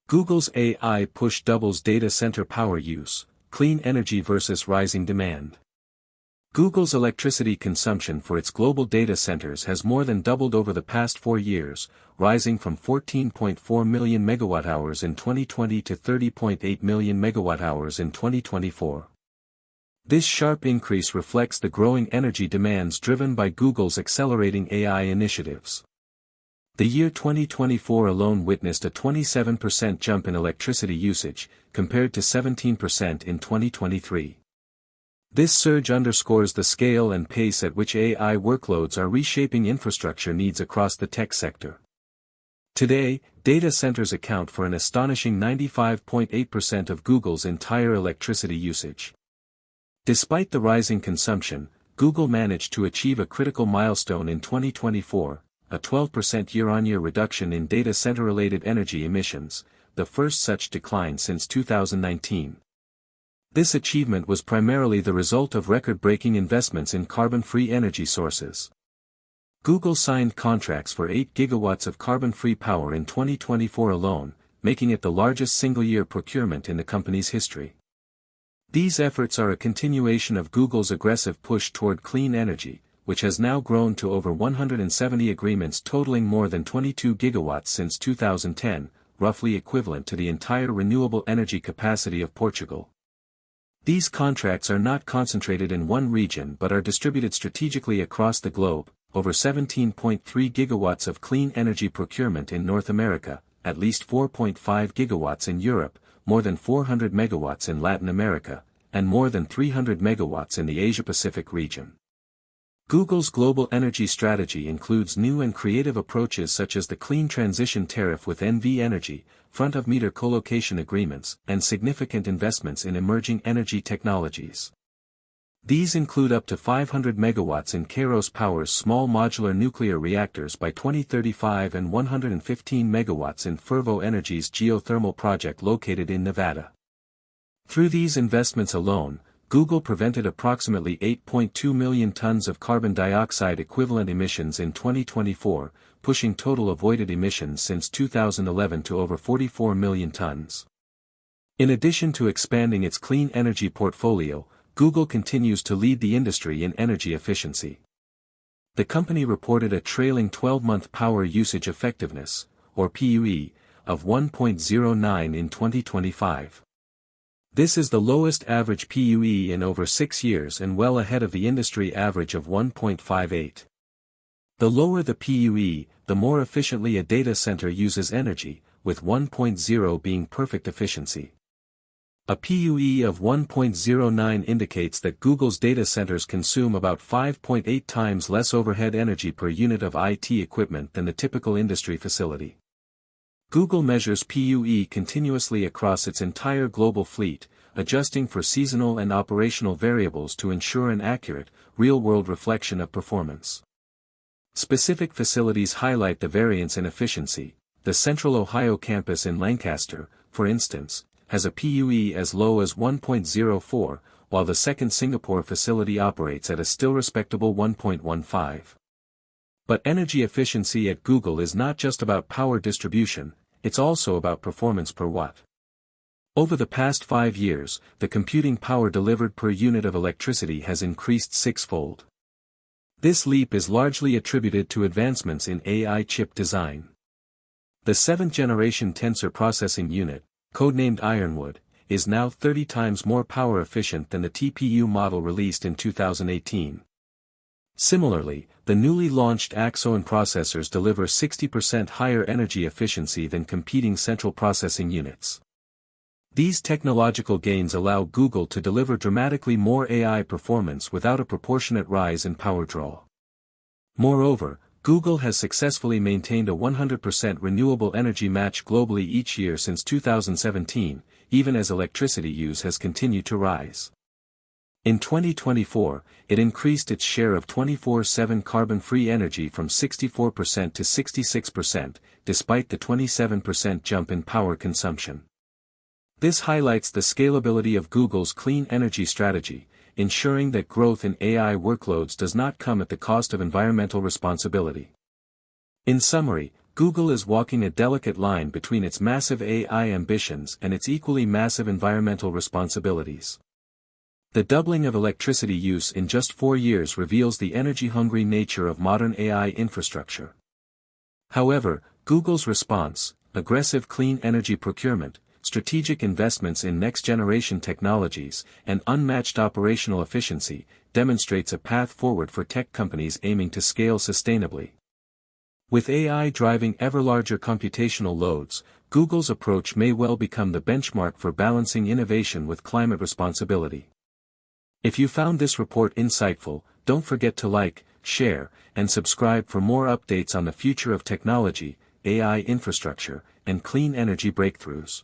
Google's AI push doubles data center power use, clean energy versus rising demand. Google's electricity consumption for its global data centers has more than doubled over the past 4 years, rising from 14.4 million megawatt-hours in 2020 to 30.8 million megawatt-hours in 2024. This sharp increase reflects the growing energy demands driven by Google's accelerating AI initiatives. The year 2024 alone witnessed a 27% jump in electricity usage, compared to 17% in 2023. This surge underscores the scale and pace at which AI workloads are reshaping infrastructure needs across the tech sector. Today, data centers account for an astonishing 95.8% of Google's entire electricity usage. Despite the rising consumption, Google managed to achieve a critical milestone in 2024, a 12% year-on-year reduction in data center-related energy emissions, the first such decline since 2019. This achievement was primarily the result of record-breaking investments in carbon-free energy sources. Google signed contracts for 8 gigawatts of carbon-free power in 2024 alone, making it the largest single-year procurement in the company's history. These efforts are a continuation of Google's aggressive push toward clean energy, which has now grown to over 170 agreements totaling more than 22 gigawatts since 2010, roughly equivalent to the entire renewable energy capacity of Portugal. These contracts are not concentrated in one region but are distributed strategically across the globe, over 17.3 gigawatts of clean energy procurement in North America, at least 4.5 gigawatts in Europe, more than 400 megawatts in Latin America, and more than 300 megawatts in the Asia-Pacific region. Google's global energy strategy includes new and creative approaches such as the Clean Transition Tariff with NV Energy, front-of-meter colocation agreements, and significant investments in emerging energy technologies. These include up to 500 megawatts in Kairos Power's small modular nuclear reactors by 2035 and 115 megawatts in Fervo Energy's geothermal project located in Nevada. Through these investments alone, Google prevented approximately 8.2 million tons of carbon dioxide equivalent emissions in 2024, pushing total avoided emissions since 2011 to over 44 million tons. In addition to expanding its clean energy portfolio, Google continues to lead the industry in energy efficiency. The company reported a trailing 12-month power usage effectiveness, or PUE, of 1.09 in 2025. This is the lowest average PUE in over 6 years and well ahead of the industry average of 1.58. The lower the PUE, the more efficiently a data center uses energy, with 1.0 being perfect efficiency. A PUE of 1.09 indicates that Google's data centers consume about 5.8 times less overhead energy per unit of IT equipment than the typical industry facility. Google measures PUE continuously across its entire global fleet, adjusting for seasonal and operational variables to ensure an accurate, real-world reflection of performance. Specific facilities highlight the variance in efficiency. The Central Ohio campus in Lancaster, for instance, has a PUE as low as 1.04, while the second Singapore facility operates at a still respectable 1.15. But energy efficiency at Google is not just about power distribution, it's also about performance per watt. Over the past 5 years, the computing power delivered per unit of electricity has increased 6-fold. This leap is largely attributed to advancements in AI chip design. The 7th-generation tensor processing unit, codenamed Ironwood, is now 30 times more power efficient than the TPU model released in 2018. Similarly, the newly launched Axoin processors deliver 60% higher energy efficiency than competing central processing units. These technological gains allow Google to deliver dramatically more AI performance without a proportionate rise in power draw. Moreover, Google has successfully maintained a 100% renewable energy match globally each year since 2017, even as electricity use has continued to rise. In 2024, it increased its share of 24/7 carbon-free energy from 64% to 66%, despite the 27% jump in power consumption. This highlights the scalability of Google's clean energy strategy, ensuring that growth in AI workloads does not come at the cost of environmental responsibility. In summary, Google is walking a delicate line between its massive AI ambitions and its equally massive environmental responsibilities. The doubling of electricity use in just 4 years reveals the energy-hungry nature of modern AI infrastructure. However, Google's response, aggressive clean energy procurement, strategic investments in next-generation technologies, and unmatched operational efficiency, demonstrates a path forward for tech companies aiming to scale sustainably. With AI driving ever larger computational loads, Google's approach may well become the benchmark for balancing innovation with climate responsibility. If you found this report insightful, don't forget to like, share, and subscribe for more updates on the future of technology, AI infrastructure, and clean energy breakthroughs.